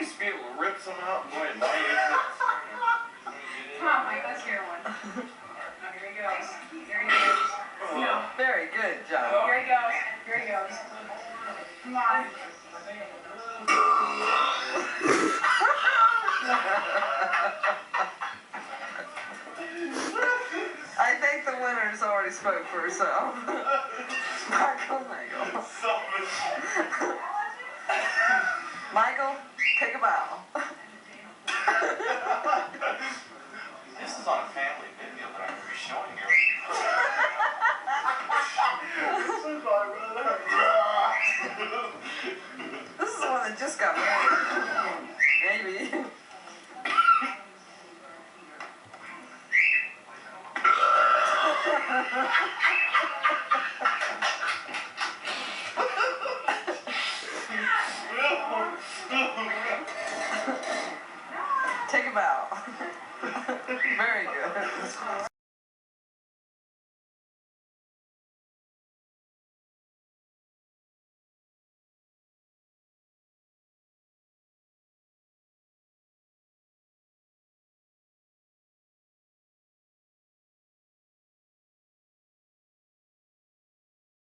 used to be able to rip some out and go ahead and bite it. Come on, Mike, let's hear one. Here he goes. Here he goes. Yeah. Very good, John. Here he goes. Here he goes. Come on. I think the winner's already spoke for herself. Michael Nagel. Michael, take a bow.